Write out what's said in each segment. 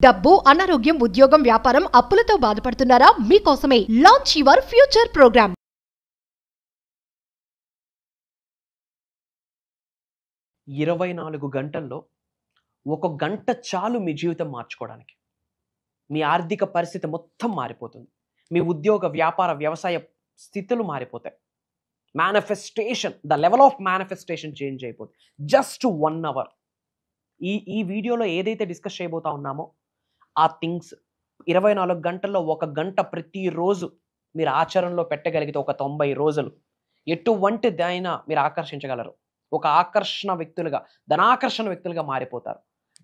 డబ్బు, అనారోగ్యం, ఉద్యోగం, వ్యాపారం, అప్పులతో బాధపడుతున్నారా? మీకోసమే లాంచ్ యువర్ ఫ్యూచర్ ప్రోగ్రామ్. 24 గంటల్లో ఒక గంట చాలు మీ జీవితం మార్చుకోవడానికి. మీ ఆర్థిక పరిస్థితి మొత్తం మారిపోతుంది. మీ ఉద్యోగ, వ్యాపార, వ్యవసాయ స్థితులు మారిపోతాయి. Manifestation, the level of manifestation change అయిపోతుంది. Just 1 hour. ఈ వీడియోలో ఏదైతే డిస్కస్ చేయబోతా ఉన్నామో ఆ థింగ్స్ 24 గంటల్లో ఒక గంట ప్రతిరోజు మీరు ఆచరణలో పెట్టగలిగితే ఒక 90 రోజులు ఎటువంటిదైనా మీరు ఆకర్షించగలరు. ఒక ఆకర్షణ వ్యక్తులుగా, ధనాకర్షణ వ్యక్తులుగా మారిపోతారు.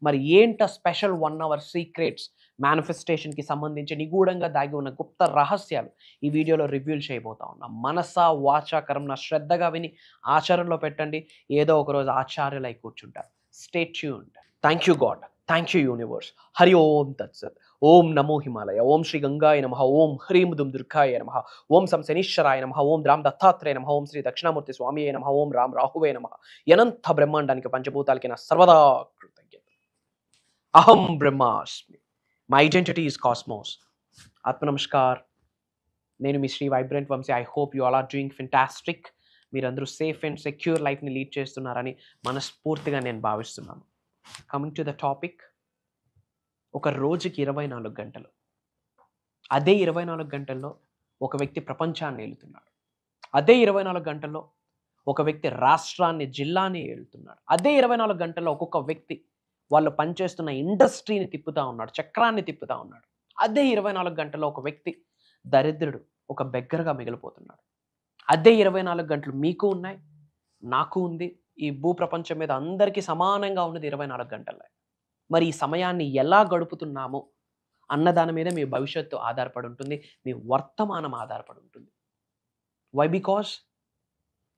మరి ఏంట స్పెషల్ 1 అవర్ సీక్రెట్స్, మేనిఫెస్టేషన్కి సంబంధించి నిగూఢంగా దాగి ఉన్న గుప్త రహస్యాలు ఈ వీడియోలో రివ్యూల్ చేయబోతా ఉన్నాం. మనసా వాచా కర్మణ శ్రద్ధగా విని ఆచరణలో పెట్టండి. ఏదో ఒక రోజు ఆచార్యులై కూర్చుంటారు. Stay tuned. Thank you God, thank you universe. Hari Om తత్సత్. ఓం నమో హిమాలయ. ఓం శ్రీ గంగాయ నమః. ఓం హ్రీం దుమ్ దుర్గాయ నమః. ఓం సం శనీశ్వరాయ నమః. ఓం రామ్ దత్తాత్రేయ నమః. ఓం శ్రీ దక్షిణామూర్తి స్వామియే నమః. ఓం రామ్ రాహువే నమః. అనంత బ్రహ్మాండానికి, పంచభూతాలకి నా సర్వదా కృతజ్ఞత. అహం బ్రహ్మాస్మి. My identity is cosmos. ఆత్మ నమస్కార్. నేను మీ Shri vibrant Vamshi. I hope you all are doing fantastic. మీరందరూ సేఫ్ అండ్ సెక్యూర్ లైఫ్ని లీడ్ చేస్తున్నారని మనస్ఫూర్తిగా నేను భావిస్తున్నాను. కమింగ్ టు ద టాపిక్, ఒక రోజుకి 24 గంటలు. అదే 24 గంటల్లో ఒక వ్యక్తి ప్రపంచాన్ని ఏలుతున్నాడు. అదే 24 గంటల్లో ఒక వ్యక్తి రాష్ట్రాన్ని, జిల్లాని ఏలుతున్నాడు. అదే 24 గంటల్లో ఒక్కొక్క వ్యక్తి వాళ్ళు పనిచేస్తున్న ఇండస్ట్రీని తిప్పుతా ఉన్నాడు, చక్రాన్ని తిప్పుతా ఉన్నాడు. అదే 24 గంటల్లో ఒక వ్యక్తి దరిద్రుడు, ఒక బెగ్గరగా మిగిలిపోతున్నాడు. అదే 24 గంటలు మీకు ఉన్నాయి, నాకు ఉంది. ఈ భూప్రపంచం మీద అందరికీ సమానంగా ఉన్నది 24 గంటలే. మరి ఈ సమయాన్ని ఎలా గడుపుతున్నామో అన్నదాని మీద మీ భవిష్యత్తు ఆధారపడి ఉంటుంది, మీ వర్తమానం ఆధారపడి ఉంటుంది. వై? బికాస్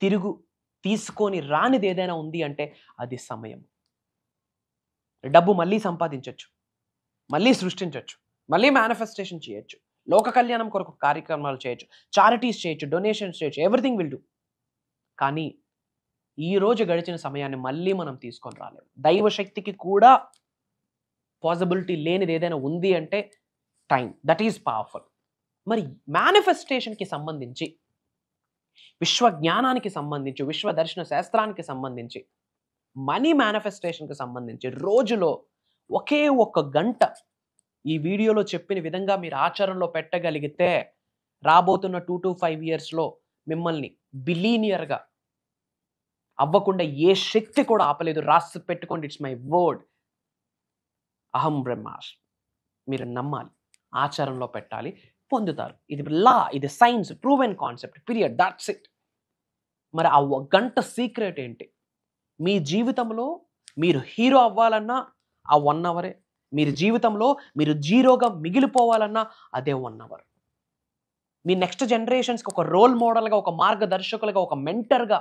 తిరుగు తీసుకొని రానిది ఏదైనా ఉంది అంటే అది సమయం. డబ్బు మళ్ళీ సంపాదించవచ్చు, మళ్ళీ సృష్టించవచ్చు, మళ్ళీ మేనిఫెస్టేషన్ చేయొచ్చు, లోక కళ్యాణం కొరకు కార్యక్రమాలు చేయొచ్చు, చారిటీస్ చేయొచ్చు, డొనేషన్స్ చేయొచ్చు, ఎవ్రీథింగ్ విల్ డూ. కానీ ఈ రోజు గడిచిన సమయాన్ని మళ్ళీ మనం తీసుకొని రాలేము. దైవశక్తికి కూడా పాసిబిలిటీ లేనిది ఏదైనా ఉంది అంటే టైం. That is powerful. మరి మేనిఫెస్టేషన్కి సంబంధించి, విశ్వజ్ఞానానికి సంబంధించి, విశ్వదర్శన శాస్త్రానికి సంబంధించి, మనీ మేనిఫెస్టేషన్కి సంబంధించి రోజులో ఒకే ఒక్క గంట ఈ వీడియోలో చెప్పిన విధంగా మీరు ఆచరణలో పెట్టగలిగితే రాబోతున్న 2 to 5 ఇయర్స్లో మిమ్మల్ని బిలీనియర్గా అవ్వకుండా ఏ శక్తి కూడా ఆపలేదు. రాసి పెట్టుకోండి, ఇట్స్ మై వర్డ్. అహం బ్రహ్మాస్మి. మీరు నమ్మాలి, ఆచరణలో పెట్టాలి, పొందుతారు. ఇది లా, ఇది science, proven concept, period. That's it. మరి ఆ గంట సీక్రెట్ ఏంటి? మీ జీవితంలో మీరు హీరో అవ్వాలన్నా ఆ 1 అవరే. మీరు జీవితంలో మీరు జీరోగా మిగిలిపోవాలన్నా అదే 1 అవర్. మీ నెక్స్ట్ జనరేషన్స్కి ఒక రోల్ మోడల్గా, ఒక మార్గదర్శకులుగా, ఒక మెంటర్గా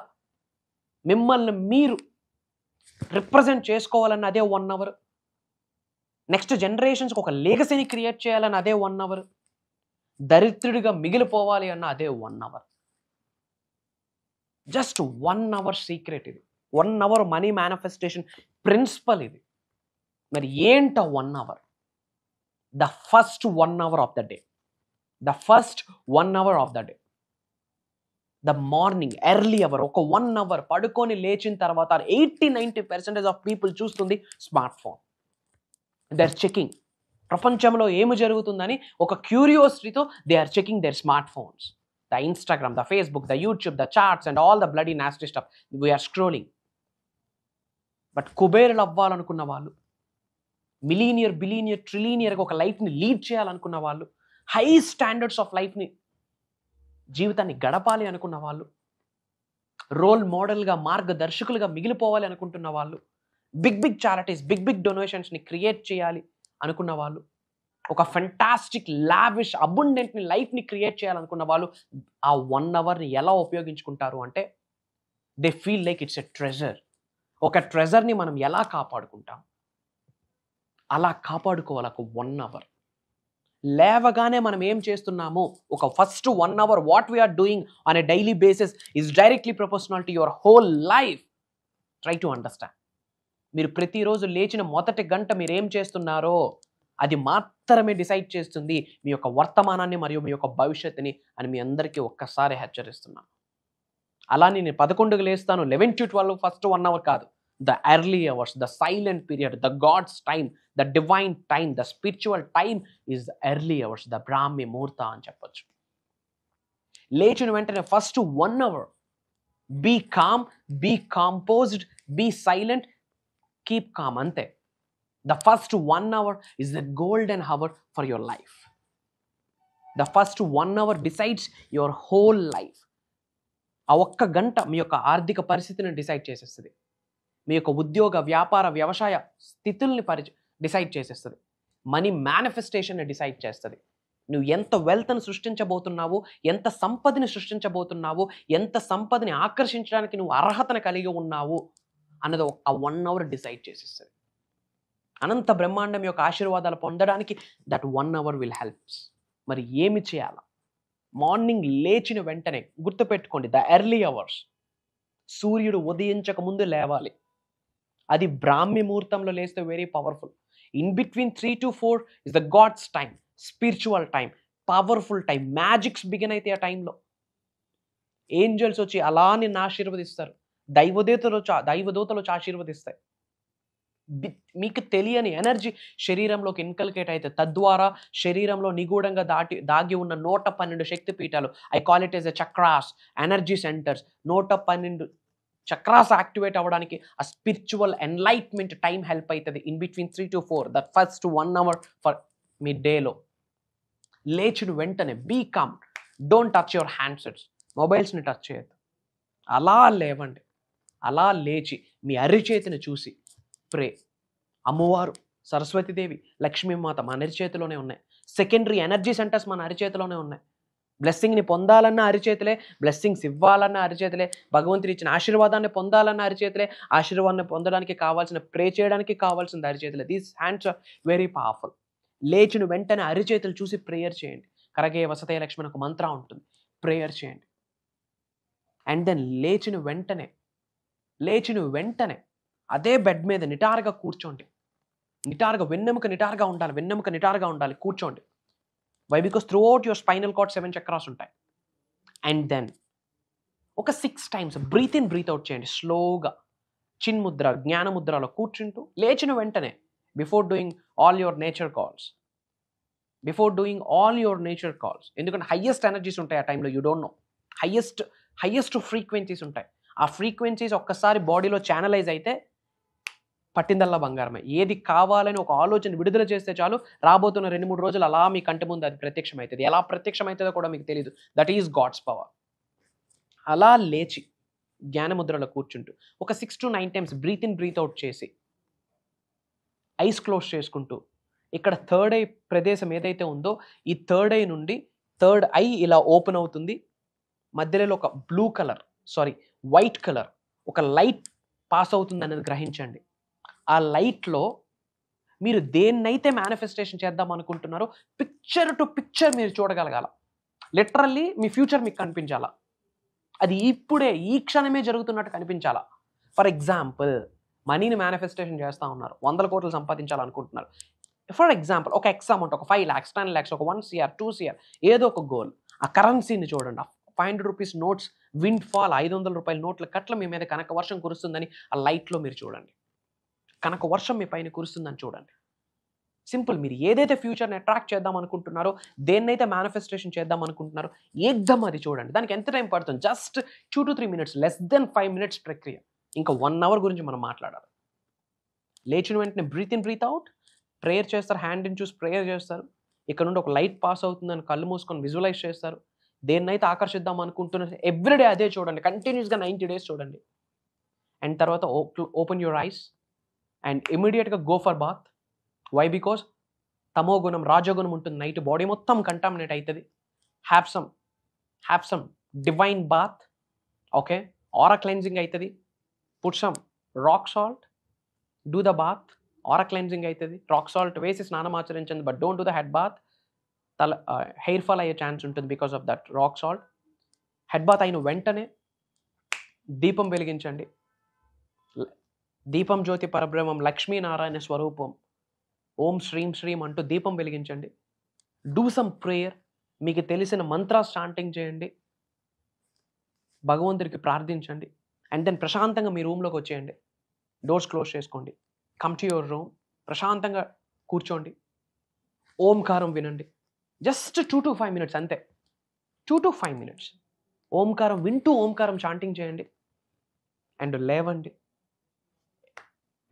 మిమ్మల్ని మీరు రిప్రజెంట్ చేసుకోవాలన్న అదే 1 అవర్. నెక్స్ట్ జనరేషన్స్కి ఒక లెగసీని క్రియేట్ చేయాలని అదే 1 అవర్. దరిద్రుడిగా మిగిలిపోవాలి అన్న అదే 1 అవర్. జస్ట్ 1 అవర్ సీక్రెట్ ఇది. 1 అవర్ మనీ మేనిఫెస్టేషన్ ప్రిన్సిపల్ ఇది. మరి ఏంట 1 hour? The first 1 hour of the day. The first 1 hour of the day. The morning early hour. ఒక 1 అవర్ పడుకొని లేచిన తర్వాత 80-90% ఆఫ్ పీపుల్ చూస్తుంది smart phone. They are checking. ప్రపంచంలో ఏమి జరుగుతుందని ఒక క్యూరియాసిటీతో they are checking their smart phones. The Instagram, the Facebook, the YouTube, the chats and all the bloody nasty stuff we are scrolling. But కుబేరులు అవ్వాలనుకున్న వాళ్ళు, మిలీనియర్, బిలీనియర్, ట్రిలీనియర్గా ఒక లైఫ్ని లీడ్ చేయాలనుకున్న వాళ్ళు, హై స్టాండర్డ్స్ ఆఫ్ లైఫ్ని, జీవితాన్ని గడపాలి అనుకున్న వాళ్ళు, రోల్ మోడల్గా, మార్గదర్శకులుగా మిగిలిపోవాలి అనుకుంటున్న వాళ్ళు, big big charities, big big డొనేషన్స్ని క్రియేట్ చేయాలి అనుకున్న వాళ్ళు, ఒక ఫెంటాస్టిక్ లావిష్ అబుండెంట్ని లైఫ్ని క్రియేట్ చేయాలనుకున్న వాళ్ళు ఆ 1 అవర్ని ఎలా ఉపయోగించుకుంటారు అంటే they feel like it's a treasure. ఒక ట్రెజర్ని మనం ఎలా కాపాడుకుంటాం అలా కాపాడుకోవాలి ఒక 1 అవర్. లేవగానే మనం ఏం చేస్తున్నామో ఒక first 1 hour what we are doing on a daily basis is directly proportional to your whole life. Try to understand. మీరు ప్రతిరోజు లేచిన మొదటి గంట మీరు ఏం చేస్తున్నారో అది మాత్రమే డిసైడ్ చేస్తుంది మీ యొక్క వర్తమానాన్ని మరియు మీ యొక్క భవిష్యత్తుని అని మీ అందరికీ ఒక్కసారి హెచ్చరిస్తున్నాను. అలా నేను 11కి లేస్తాను, 11 to 12 ఫస్ట్ 1 hour కాదు. The early hours, the silent period, the God's time, the divine time, the spiritual time is the early hours, the బ్రాహ్మీ ముహూర్త అని చెప్పొచ్చు. లేచిన వెంటనే first 1 hour be calm, be composed, be silent, keep calm, అంతే. The first 1 hour is the golden hour for your life. The first 1 hour decides your whole life. ఆ ఒక్క గంట మీ యొక్క ఆర్థిక పరిస్థితిని డిసైడ్ చేసేస్తుంది. మీ యొక్క ఉద్యోగ, వ్యాపార, వ్యవసాయ స్థితుల్ని డిసైడ్ చేసేస్తుంది. మనీ మేనిఫెస్టేషన్ని డిసైడ్ చేస్తుంది. నువ్వు ఎంత వెల్త్ని సృష్టించబోతున్నావు, ఎంత సంపదని సృష్టించబోతున్నావు, ఎంత సంపదని ఆకర్షించడానికి నువ్వు అర్హతను కలిగి ఉన్నావు అన్నది ఆ 1 hour డిసైడ్ చేసేస్తుంది. అనంత బ్రహ్మాండం యొక్క ఆశీర్వాదాలు పొందడానికి దట్ 1 hour విల్ హెల్ప్స్. మరి ఏమి చేయాలా? మార్నింగ్ లేచిన వెంటనే గుర్తుపెట్టుకోండి, ద ఎర్లీ అవర్స్, సూర్యుడు ఉదయించక ముందు లేవాలి. అది బ్రాహ్మీ ముహూర్తంలో లేస్తే very powerful. In between 3 to 4 is the god's time, spiritual time, powerful time. Magics begin అయితే ఆ టైంలో ఏంజల్స్ వచ్చి అలా నిన్ను ఆశీర్వదిస్తారు. దైవదూతలు వచ్చి ఆశీర్వదిస్తాయి. మీకు తెలియని ఎనర్జీ శరీరంలోకి ఇన్కల్కేట్ అయితే తద్వారా శరీరంలో నిగూఢంగా దాగి ఉన్న 112 శక్తి పీఠాలు, I call it as a chakras, energy centers. 112 chakras activate అవ్వడానికి ఆ స్పిరిచువల్ ఎన్లైట్మెంట్ టైం హెల్ప్ అవుతుంది. In between 3 to 4 that first 1 hour for me డేలో. లేచిన వెంటనే be calm, don't touch your handsets, మొబైల్స్ని టచ్ చేయొద్దు. అలా లేవండి. అలా లేచి మీ అరిచేతిని చూసి ప్రే. అమ్మవారు, సరస్వతీదేవి, లక్ష్మీమాత మన అరిచేతిలోనే ఉన్నాయి. సెకండరీ ఎనర్జీ సెంటర్స్ మన అరిచేతిలోనే ఉన్నాయి. బ్లెస్సింగ్ని పొందాలన్న అరిచేతులే, బ్లెస్సింగ్స్ ఇవ్వాలన్న అరిచేతులే, భగవంతుని ఇచ్చిన ఆశీర్వాదాన్ని పొందాలన్న అరిచేతులే, ఆశీర్వాదాన్ని పొందడానికి కావాల్సిన ప్రే చేయడానికి కావాల్సిన అరిచేతులే. These hands are very powerful. లేచిన వెంటనే అరిచేతులు చూసి ప్రేయర్ చేయండి. కరగే వసతే లక్ష్మి ఒక మంత్రం ఉంటుంది, ప్రేయర్ చేయండి. అండ్ దెన్ లేచిన వెంటనే అదే బెడ్ మీద నిటారుగా కూర్చోండి. వెన్నెముక నిటారుగా ఉండాలి, కూర్చోండి. Why? Because throughout your spinal cord 7 chakras ఉంటాయి. అండ్ దెన్ ఒక 6 times breathe in breathe out చేయండి స్లోగా. చిన్ముద్ర, జ్ఞానముద్రలో కూర్చుంటూ లేచిన వెంటనే before doing all your nature calls, ఎందుకంటే హయ్యెస్ట్ ఎనర్జీస్ ఉంటాయి ఆ టైంలో. You don't know, highest frequencies ఉంటాయి. ఆ ఫ్రీక్వెన్సీస్ ఒక్కసారి బాడీలో ఛానలైజ్ అయితే పట్టిందల్లా బంగారమే. ఏది కావాలని ఒక ఆలోచన విడుదల చేస్తే చాలు, రాబోతున్న 2-3 రోజులు అలా మీ కంటి ముందు అది ప్రత్యక్షమవుతుంది. ఎలా ప్రత్యక్షమవుతుందో కూడా మీకు తెలియదు. That is god's power. అలా లేచి జ్ఞానముద్రలో కూర్చుంటూ ఒక 6 to 9 times breathe in breathe out చేసి ఐస్ క్లోజ్ చేసుకుంటూ, ఇక్కడ థర్డ్ ఐ ప్రదేశం ఏదైతే ఉందో ఈ థర్డ్ ఐ నుండి థర్డ్ ఐ ఇలా ఓపెన్ అవుతుంది. మధ్యలో ఒక వైట్ కలర్ ఒక లైట్ పాస్ అవుతుంది అనేది గ్రహించండి. ఆ లైట్లో మీరు దేన్నైతే మేనిఫెస్టేషన్ చేద్దాం అనుకుంటున్నారో పిక్చర్ టు పిక్చర్ మీరు చూడగలగాల. లిటరల్లీ మీ ఫ్యూచర్ మీకు కనిపించాలా. అది ఇప్పుడే ఈ క్షణమే జరుగుతున్నట్టు కనిపించాలా. ఫర్ ఎగ్జాంపుల్, మనీని మేనిఫెస్టేషన్ చేస్తూ ఉన్నారు, 100 కోట్లు సంపాదించాలనుకుంటున్నారు. ఫర్ ఎగ్జాంపుల్ ఒక ఎక్స్ అమౌంట్, ఒక 5 lakhs, 10 lakhs, ఒక 1 crore, 2 crore, ఏదో ఒక గోల్. ఆ కరెన్సీని చూడండి. 500 rupees నోట్స్ విండ్ ఫాల్, 500 రూపాయల నోట్ల కట్ల మీ మీద కనక వర్షం కురుస్తుందని ఆ లైట్లో మీరు చూడండి. కనక వర్షం మీ పైన కురుస్తుందని చూడండి. సింపుల్. మీరు ఏదైతే ఫ్యూచర్ని అట్రాక్ట్ చేద్దాం అనుకుంటున్నారో, దేన్నైతే మేనిఫెస్టేషన్ చేద్దాం అనుకుంటున్నారో ఏకదమ్ అది చూడండి. దానికి ఎంత టైం పడుతుంది? Just 2 to 3 minutes, less than 5 minutes ప్రక్రియ. ఇంకా 1 hour గురించి మనం మాట్లాడాలి. లేచిన వెంటనే breathe in breathe out, prayer చేస్తారు, హ్యాండ్ ఇన్ చూసి ప్రేయర్ చేస్తారు. ఇక్కడ నుండి ఒక లైట్ పాస్ అవుతుందని కళ్ళు మూసుకొని విజువలైజ్ చేస్తారు. దేన్నైతే ఆకర్షిద్దాం అనుకుంటున్నారు ఎవ్రీడే అదే చూడండి. కంటిన్యూస్గా 90 days చూడండి. అండ్ తర్వాత ఓపెన్ యువర్ ఐస్ అండ్ ఇమీడియట్గా go for bath. Why? Because తమో గుణం, రాజగుణం ఉంటుంది నైట్, బాడీ మొత్తం కంటామినేట్ అవుతుంది. Have some divine bath. Okay, aura cleansing అవుతుంది. Put some rock salt, do the bath. Aura cleansing అవుతుంది. రాక్ సాల్ట్ వేసి స్నానం ఆచరించండి, but don't do the head bath. Hair fall అయ్యే ఛాన్స్ ఉంటుంది because of that rock salt. Head bath అయిన వెంటనే దీపం వెలిగించండి. దీపం జ్యోతి పరబ్రహ్మం, లక్ష్మీనారాయణ స్వరూపం ఓం శ్రీం శ్రీం అంటూ దీపం వెలిగించండి. Do some prayer. మీకు తెలిసిన మంత్రాస్ చాంటింగ్ చేయండి, భగవంతుడికి ప్రార్థించండి. అండ్ దెన్ ప్రశాంతంగా మీ రూమ్లోకి వచ్చేయండి. డోర్స్ క్లోజ్ చేసుకోండి. Come to your room. ప్రశాంతంగా కూర్చోండి. ఓంకారం వినండి. జస్ట్ 2 to 5 minutes అంతే. 2 to 5 minutes ఓంకారం వింటూ ఓంకారం చాంటింగ్ చేయండి. అండ్ లేవండి.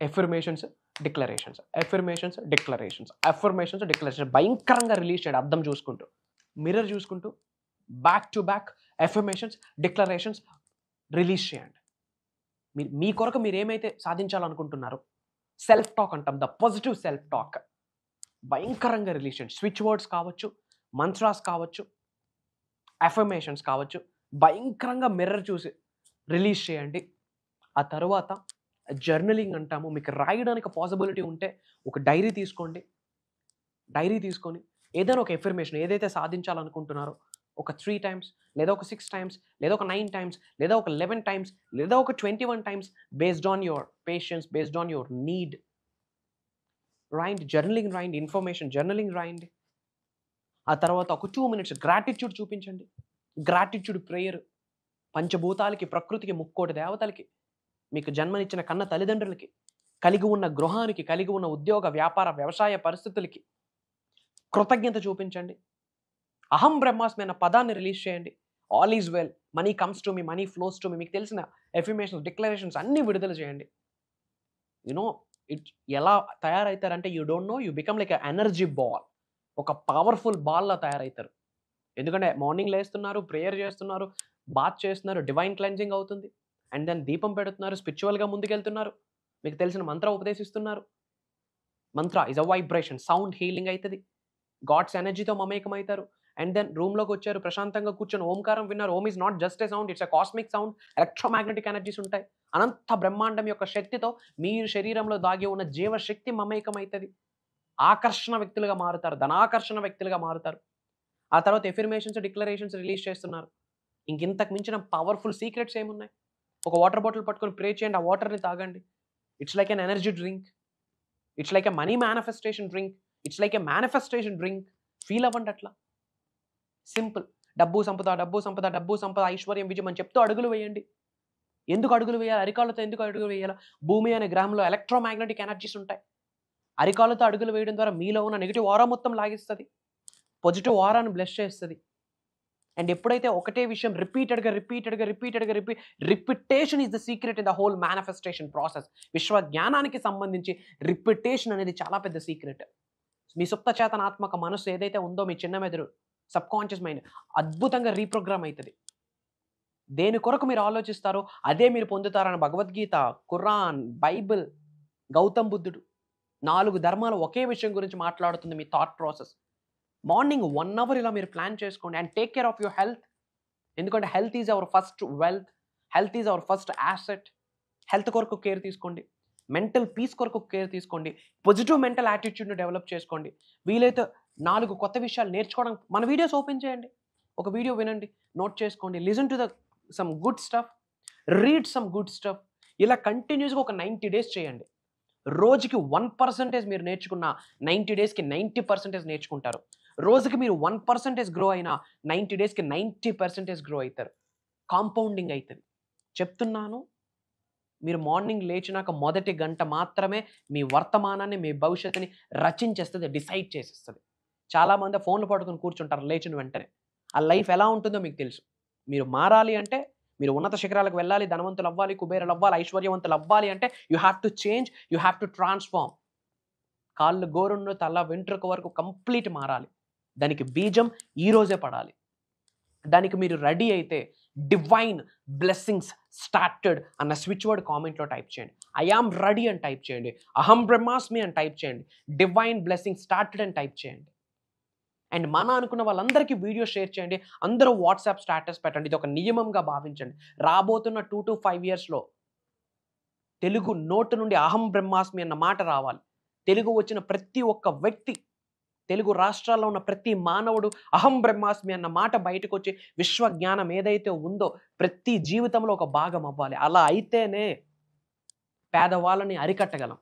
Affirmations, declarations, affirmations, declarations, affirmations, declarations భయంకరంగా రిలీజ్ చేయండి. అర్థం చూసుకుంటూ, మిర్రర్ చూసుకుంటూ back to back affirmations, declarations release చేయండి. మీ కొరకు మీరు ఏమైతే సాధించాలనుకుంటున్నారో సెల్ఫ్ టాక్ అంటాం, ద పాజిటివ్ సెల్ఫ్ టాక్ భయంకరంగా రిలీజ్ చేయండి. స్విచ్ వర్డ్స్ కావచ్చు, మంత్రాస్ కావచ్చు, అఫర్మేషన్స్ కావచ్చు, భయంకరంగా మిర్రర్ చూసి రిలీజ్ చేయండి. ఆ తర్వాత జర్నలింగ్ అంటాము. మీకు రాయడానికి పాసిబిలిటీ ఉంటే ఒక డైరీ తీసుకోండి. డైరీ తీసుకొని ఏదైనా ఒక ఎఫర్మేషన్ ఏదైతే సాధించాలనుకుంటున్నారో ఒక 3 times, లేదా ఒక 6 times, లేదా ఒక 9 times, లేదా ఒక 11 times, లేదా ఒక 21 times based on your patience, based on your need రాయండి. జర్నలింగ్ రాయండి, ఇన్ఫర్మేషన్ జర్నలింగ్ రాయండి. ఆ తర్వాత ఒక 2 minutes గ్రాటిట్యూడ్ చూపించండి. గ్రాటిట్యూడ్ ప్రేయర్ పంచభూతాలకి, ప్రకృతికి, ముక్కోటి దేవతలకి, మీకు జన్మనిచ్చిన కన్న తల్లిదండ్రులకి, కలిగి ఉన్న గృహానికి, కలిగి ఉన్న ఉద్యోగ వ్యాపార వ్యవసాయ పరిస్థితులకి కృతజ్ఞత చూపించండి. అహం బ్రహ్మాస్మి అన్న పదాన్ని రిలీజ్ చేయండి. All is well, money comes to me, money flows to me. మీకు తెలిసిన ఎఫర్మేషన్స్, డిక్లరేషన్స్ అన్నీ విడుదల చేయండి. యునో ఎలా తయారవుతారంటే you don't know, you become like energy ball. ఒక పవర్ఫుల్ బాల్లా తయారవుతారు. ఎందుకంటే మార్నింగ్ లేస్తున్నారు, ప్రేయర్ చేస్తున్నారు, బాత్ చేస్తున్నారు, డివైన్ క్లెన్జింగ్ అవుతుంది. అండ్ దెన్ దీపం పెడుతున్నారు, స్పిరిచువల్గా ముందుకెళ్తున్నారు, మీకు తెలిసిన మంత్ర ఉపదేశిస్తున్నారు. మంత్ర is a vibration, sound healing అవుతుంది. గాడ్స్ ఎనర్జీతో మమేకం అవుతారు. అండ్ దెన్ రూమ్లోకి వచ్చారు, ప్రశాంతంగా కూర్చొని ఓంకారం విన్నారు. Om is not just a sound, it's a cosmic sound. Electromagnetic energies ఉంటాయి. అనంత బ్రహ్మాండం యొక్క శక్తితో మీరు శరీరంలో దాగి ఉన్న జీవశక్తి మమేకం అవుతుంది. ఆకర్షణ వ్యక్తులుగా మారుతారు, ధనాకర్షణ వ్యక్తులుగా మారుతారు. ఆ తర్వాత ఎఫర్మేషన్స్, డిక్లరేషన్స్ రిలీజ్ చేస్తున్నారు. ఇంతకు మించిన పవర్ఫుల్ సీక్రెట్స్ ఏమున్నాయి? ఒక వాటర్ బాటిల్ పట్టుకొని ప్రే చేయండి, ఆ వాటర్ని తాగండి. It's like an energy drink, it's like a money manifestation drink, it's like a manifestation drink. Feel అవ్వండి అట్లా. సింపుల్. డబ్బు సంపద, డబ్బు సంపద, డబ్బు సంపద, ఐశ్వర్యం, విజయం అని చెప్తూ అడుగులు వేయండి. ఎందుకు అడుగులు వేయాలి? అరికాళ్ళతో ఎందుకు అడుగులు వేయాలి? భూమి అనే గ్రహంలో ఎలక్ట్రోమాగ్నెటిక్ ఎనర్జీస్ ఉంటాయి. అరికాళ్ళతో అడుగులు వేయడం ద్వారా మీలో ఉన్న నెగిటివ్ ఆరా మొత్తం లాగిస్తుంది, పాజిటివ్ ఆరాను బ్లెస్ చేస్తుంది. అండ్ ఎప్పుడైతే ఒకటే విషయం repetition is the secret in the whole manifestation process. విశ్వ జ్ఞానానికి సంబంధించి రిపిటేషన్ అనేది చాలా పెద్ద సీక్రెట్. మీ సుప్త చేతనాత్మక మనసు ఏదైతే ఉందో, మీ చిన్న మెదడు, సబ్ కాన్షియస్ మైండ్ అద్భుతంగా రీప్రోగ్రామ్ అవుతుంది. దేని కొరకు మీరు ఆలోచిస్తారో అదే మీరు పొందుతారని భగవద్గీత, ఖురాన్, బైబిల్, గౌతమ్ బుద్ధుడు 4 ధర్మాలు ఒకే విషయం గురించి మాట్లాడుతుంది. మీ థాట్ ప్రాసెస్. మార్నింగ్ 1 hour ఇలా మీరు ప్లాన్ చేసుకోండి. And take care of your health. ఎందుకంటే health is our first wealth, health is our first asset. Health కొరకు కేర్ తీసుకోండి. మెంటల్ పీస్ కొరకు కేర్ తీసుకోండి. పాజిటివ్ మెంటల్ యాటిట్యూడ్ని డెవలప్ చేసుకోండి. వీలైతే 4 కొత్త విషయాలు నేర్చుకోవడం, మన వీడియోస్ ఓపెన్ చేయండి, ఒక వీడియో వినండి, నోట్ చేసుకోండి. Listen to the sum good stuff, read some good stuff. ఇలా కంటిన్యూస్గా ఒక 90 days చేయండి. రోజుకి 1% మీరు నేర్చుకున్న 90 daysకి 90% నేర్చుకుంటారు. రోజుకి మీరు 1% గ్రో అయినా 90 daysకి 90% గ్రో అవుతారు. కాంపౌండింగ్ అవుతుంది. చెప్తున్నాను, మీరు మార్నింగ్ లేచినాక మొదటి గంట మాత్రమే మీ వర్తమానాన్ని, మీ భవిష్యత్తుని రచించేస్తుంది, డిసైడ్ చేసేస్తుంది. చాలామంది ఫోన్లు పట్టుకుని కూర్చుంటారు లేచిన వెంటనే. ఆ లైఫ్ ఎలా ఉంటుందో మీకు తెలుసు. మీరు మారాలి అంటే, మీరు ఉన్నత శిఖరాలకు వెళ్ళాలి, ధనవంతులు అవ్వాలి, కుబేరులు అవ్వాలి, ఐశ్వర్యవంతులు అవ్వాలి అంటే you have to change, you have to transform. కాళ్ళు గోరుండు తల వెంట్రుక వరకు కంప్లీట్ మారాలి. దానికి బీజం ఈరోజే పడాలి. దానికి మీరు రెడీ అయితే డివైన్ బ్లెస్సింగ్స్ స్టార్టెడ్ అన్న స్విచ్ వర్డ్ కామెంట్లో టైప్ చేయండి. ఐ ఆమ్ రెడీ అని టైప్ చేయండి. అహం బ్రహ్మాస్మి అని టైప్ చేయండి. డివైన్ బ్లెస్సింగ్ స్టార్టెడ్ అని టైప్ చేయండి. అండ్ మన అనుకున్న వాళ్ళందరికీ వీడియో షేర్ చేయండి. అందరూ వాట్సాప్ స్టేటస్ పెట్టండి. ఇది ఒక నియమంగా భావించండి. రాబోతున్న 2 to 5 yearsలో తెలుగు నోటు నుండి అహం బ్రహ్మాస్మి అన్న మాట రావాలి. తెలుగు వచ్చిన ప్రతి ఒక్క వ్యక్తి, తెలుగు రాష్ట్రాల్లో ఉన్న ప్రతి మానవుడు అహం బ్రహ్మాస్మి అన్న మాట బయటకు వచ్చి విశ్వ జ్ఞానం ఏదైతే ఉందో ప్రతి జీవితంలో ఒక భాగం అవ్వాలి. అలా అయితేనే పేదవాళ్ళని అరికట్టగలం,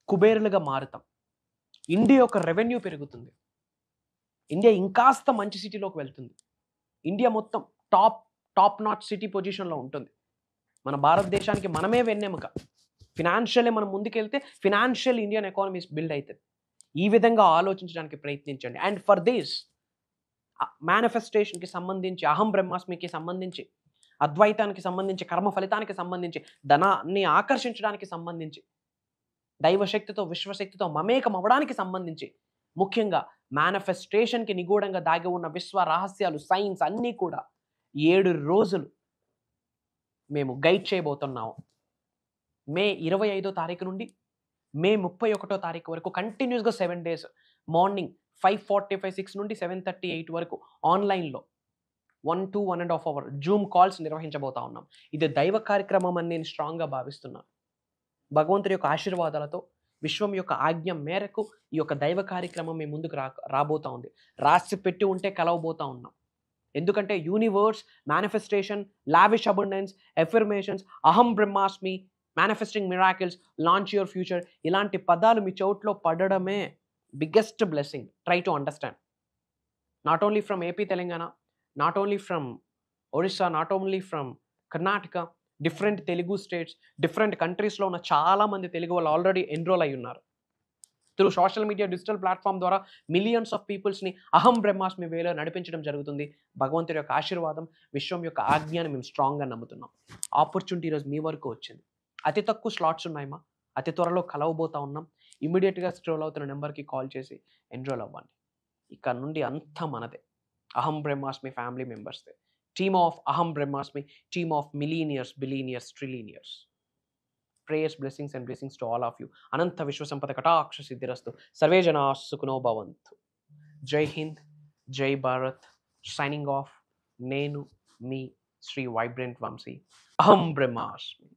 కుబేరులుగా మారుతాం. ఇండియా యొక్క రెవెన్యూ పెరుగుతుంది. ఇండియా ఇంకాస్త మంచి సిటీలోకి వెళ్తుంది. ఇండియా మొత్తం టాప్ నాట్ సిటీ పొజిషన్లో ఉంటుంది. మన భారతదేశానికి మనమే వెన్నెముక. ఫినాన్షియల్లీ మనం ముందుకెళ్తే ఫినాన్షియల్ ఇండియన్ ఎకానమీ బిల్డ్ అవుతుంది. ఈ విధంగా ఆలోచించడానికి ప్రయత్నించండి. అండ్ ఫర్ దిస్ మేనిఫెస్టేషన్కి సంబంధించి, అహం బ్రహ్మాస్మికి సంబంధించి, అద్వైతానికి సంబంధించి, కర్మ ఫలితానికి సంబంధించి, ధనాన్ని ఆకర్షించడానికి సంబంధించి, దైవశక్తితో విశ్వశక్తితో మమేకం అవ్వడానికి సంబంధించి, ముఖ్యంగా మేనిఫెస్టేషన్కి నిగూఢంగా దాగి ఉన్న విశ్వ రహస్యాలు, సైన్స్ అన్నీ కూడా 7 రోజులు మేము గైడ్ చేయబోతున్నాము. మే 25వ తారీఖు నుండి మే 31వ తారీఖు వరకు కంటిన్యూస్గా 7 days మార్నింగ్ 5:45, 6 నుండి 7:30, 8 వరకు ఆన్లైన్లో 1 to 1.5 hour జూమ్ కాల్స్ నిర్వహించబోతా ఉన్నాం. ఇది దైవ కార్యక్రమం అని నేను స్ట్రాంగ్గా భావిస్తున్నాను. భగవంతుడి యొక్క ఆశీర్వాదాలతో, విశ్వం యొక్క ఆజ్ఞ మేరకు ఈ యొక్క దైవ కార్యక్రమం మీ ముందుకు రాబోతా ఉంది. రాసి పెట్టి ఉంటే కలవబోతా ఉన్నాం. ఎందుకంటే universe, manifestation, lavish abundance, affirmations, Aham Brahmasmi, manifesting miracles, launch your future, ఇలాంటి పదాలు మీ చోట్లో పడడమే biggest blessing. Try to understand. Not only from AP, Telangana, not only from Orissa, not only from Karnataka, different Telugu states, డిఫరెంట్ కంట్రీస్లో ఉన్న చాలామంది తెలుగు వాళ్ళు ఆల్రెడీ ఎన్రోల్ అయి ఉన్నారు. Through social media, digital platform ద్వారా మిలియన్స్ ఆఫ్ పీపుల్స్ని అహం బ్రహ్మాస్మి వేలో నడిపించడం జరుగుతుంది. భగవంతుడి యొక్క ఆశీర్వాదం, విశ్వం యొక్క ఆజ్ఞాన్ని మేము స్ట్రాంగ్గా నమ్ముతున్నాం. ఆపర్చునిటీ ఈరోజు మీ వరకు వచ్చింది. అతి తక్కువ స్లాట్స్ ఉన్నాయమ్మా. అతి త్వరలో కలవబోతా ఉన్నాం. ఇమీడియట్గా స్క్రోల్ అవుతున్న నెంబర్కి కాల్ చేసి ఎన్రోల్ అవ్వండి. ఇక్కడ నుండి అంతా మనదే. అహం బ్రహ్మాస్మి family మెంబర్స్దే. Team of Aham Brahmasmi, team of millionaires, billionaires, trillionaires. Prayers, blessings and blessings to all of you. అనంత విశ్వసంపద కటాక్ష సిద్ధిరస్తు. సర్వే జనా సుఖినో భవంతు. జై హింద్, జై భారత్. Signing off. నేను మీ శ్రీ వైబ్రెంట్ వంశీ. అహం బ్రహ్మాస్మి.